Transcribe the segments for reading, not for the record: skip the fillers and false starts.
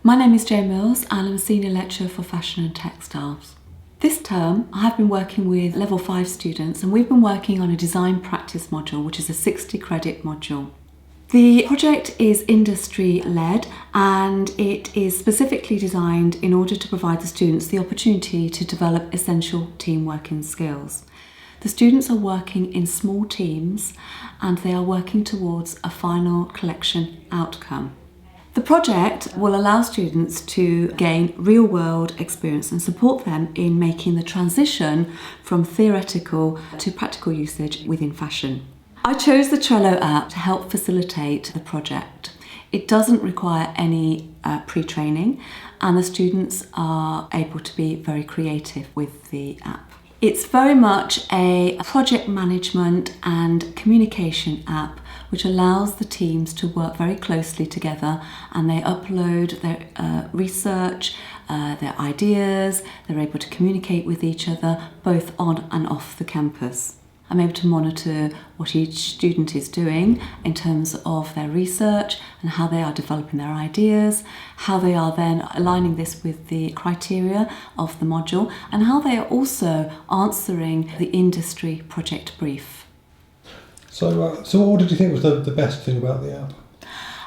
My name is Jo Mills and I'm a Senior Lecturer for Fashion and Textiles. This term I have been working with Level 5 students and we've been working on a design practice module, which is a 60 credit module. The project is industry-led and it is specifically designed in order to provide the students the opportunity to develop essential team working skills. The students are working in small teams and they are working towards a final collection outcome. The project will allow students to gain real-world experience and support them in making the transition from theoretical to practical usage within fashion. I chose the Trello app to help facilitate the project. It doesn't require any pre-training and the students are able to be very creative with the app. It's very much a project management and communication app which allows the teams to work very closely together, and they upload their research, their ideas, they're able to communicate with each other both on and off the campus. I'm able to monitor what each student is doing in terms of their research and how they are developing their ideas, how they are then aligning this with the criteria of the module, and how they are also answering the industry project brief. So what did you think was the best thing about the app?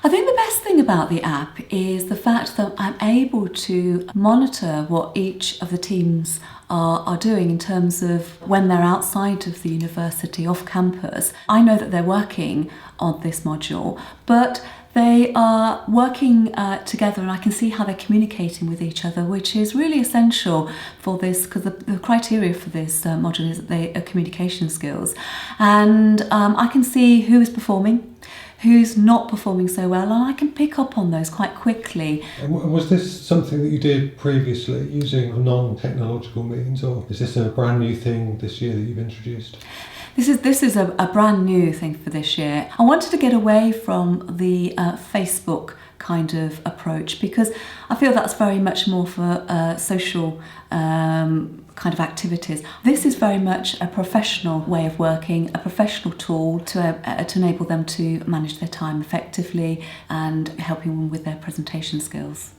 I think the best thing about the app is the fact that I'm able to monitor what each of the teams are doing in terms of when they're outside of the university, off campus. I know that they're working on this module, but they are working together and I can see how they're communicating with each other, which is really essential for this, because the criteria for this module is that they are communication skills. And I can see who is performing, who's not performing so well, and I can pick up on those quite quickly. And was this something that you did previously using non-technological means, or is this a brand new thing this year that you've introduced? This is a brand new thing for this year. I wanted to get away from the Facebook kind of approach because I feel that's very much more for social kind of activities. This is very much a professional way of working, a professional tool to enable them to manage their time effectively and helping them with their presentation skills.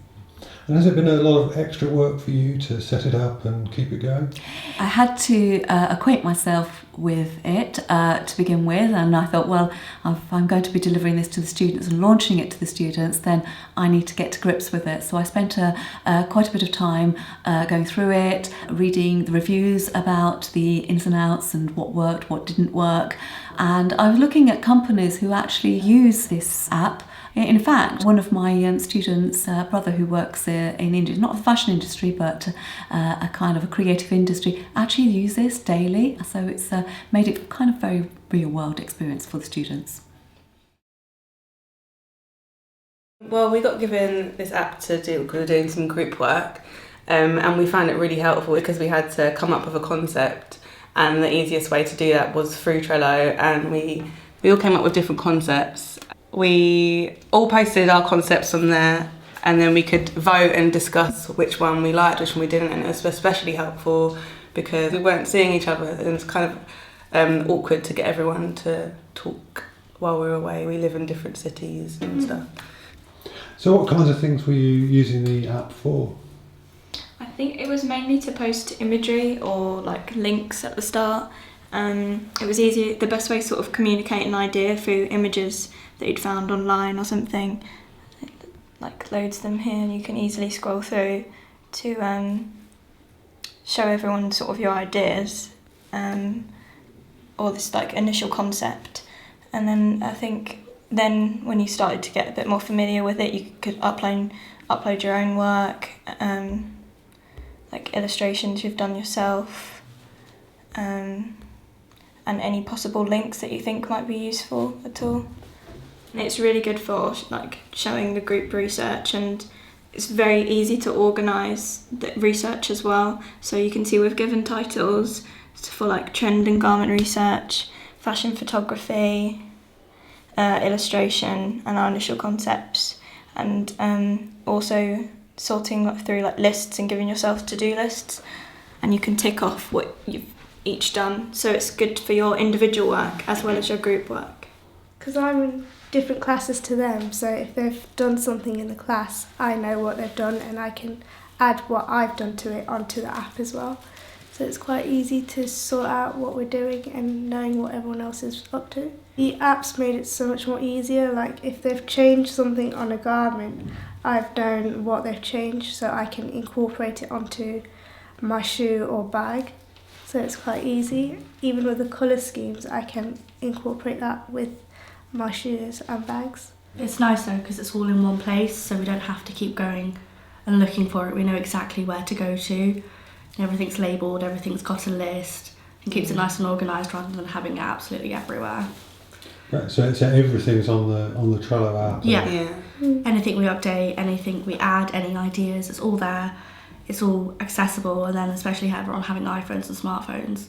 And has it been a lot of extra work for you to set it up and keep it going? I had to acquaint myself with it to begin with, and I thought, well, if I'm going to be delivering this to the students and launching it to the students, then I need to get to grips with it. So I spent quite a bit of time going through it, reading the reviews about the ins and outs and what worked, what didn't work. And I was looking at companies who actually use this app. In fact, one of my students' brother who works in India, not the fashion industry, but a kind of a creative industry, actually uses this daily. So it's made it kind of very real-world experience for the students. Well, we got given this app to do because we're doing some group work, and we found it really helpful because we had to come up with a concept, and the easiest way to do that was through Trello, and we all came up with different concepts. We all posted our concepts on there and then we could vote and discuss which one we liked, which one we didn't, and it was especially helpful because we weren't seeing each other and it was kind of awkward to get everyone to talk while we were away. We live in different cities and stuff. So what kinds of things were you using the app for? I think it was mainly to post imagery or like links at the start. It was easy, the best way to sort of communicate an idea through images that you'd found online or something. It, like loads them here and you can easily scroll through to show everyone sort of your ideas or this like initial concept. And then I think then when you started to get a bit more familiar with it, you could upload your own work, like illustrations you've done yourself, and any possible links that you think might be useful at all. And it's really good for like showing the group research, and it's very easy to organise the research as well. So you can see we've given titles for like trend and garment research, fashion photography, illustration, and our initial concepts, and also sorting through like lists and giving yourself to-do lists, and you can tick off what you've each done, so it's good for your individual work as well as your group work. Because I'm different classes to them, so if they've done something in the class, I know what they've done and I can add what I've done to it onto the app as well. So it's quite easy to sort out what we're doing and knowing what everyone else is up to. The app's made it so much more easier, like if they've changed something on a garment, I've known what they've changed, so I can incorporate it onto my shoe or bag. So it's quite easy. Even with the colour schemes, I can incorporate that with my shoes and bags. It's nice though because it's all in one place, so we don't have to keep going and looking for it. We know exactly where to go to. Everything's labelled, everything's got a list, and keeps it nice and organised rather than having it absolutely everywhere. Right, so everything's on the Trello app. Yeah. Anything we update, anything we add, any ideas, it's all there. It's all accessible, and then especially everyone having iPhones and smartphones,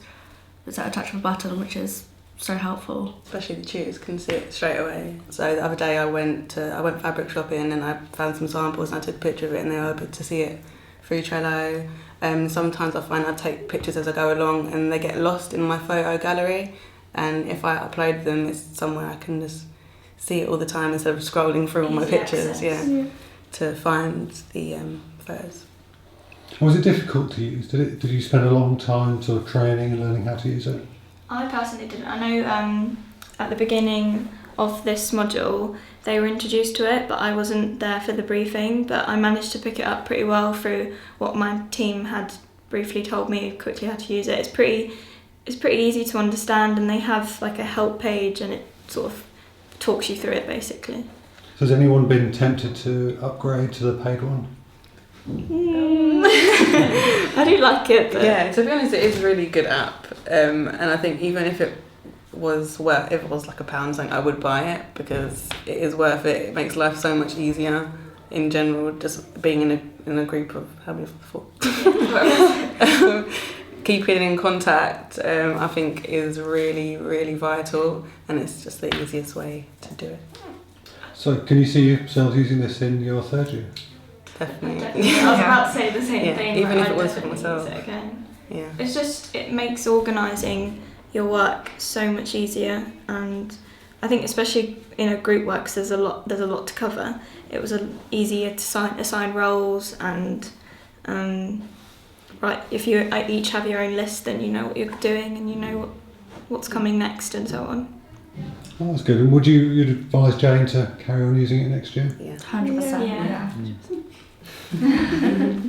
it's at a touch of a button, which is so helpful. Especially the tutors can see it straight away. So the other day I went fabric shopping and I found some samples and I took a picture of it and they were able to see it through Trello. Sometimes I find I take pictures as I go along and they get lost in my photo gallery, and if I upload them, it's somewhere I can just see it all the time instead of scrolling through all my pictures. To find the photos. Was it difficult to use? Did you spend a long time sort of training and learning how to use it? I personally didn't. I know at the beginning of this module they were introduced to it, but I wasn't there for the briefing, but I managed to pick it up pretty well through what my team had briefly told me quickly how to use it. It's pretty easy to understand, and they have like a help page and it sort of talks you through it basically. So has anyone been tempted to upgrade to the paid one? I do like it, but yeah, to be honest, it is a really good app, and I think even if it was like £1 something, I would buy it because it is worth it. It makes life so much easier in general, just being in a group of how many? 4. Keeping in contact, I think, is really, really vital, and it's just the easiest way to do it. So can you see yourselves using this in your third year? Definitely. I was about to say the same thing. Even if I'd it was for definitely myself. use it again. Yeah. It's just, it makes organising your work so much easier, and I think especially in a group work, 'cause there's a lot to cover. It was easier to assign roles, and if you each have your own list, then you know what you're doing and you know what's coming next and so on. Oh, that's good. And you'd advise Jane to carry on using it next year? Yeah. 100%. Yeah. Yeah.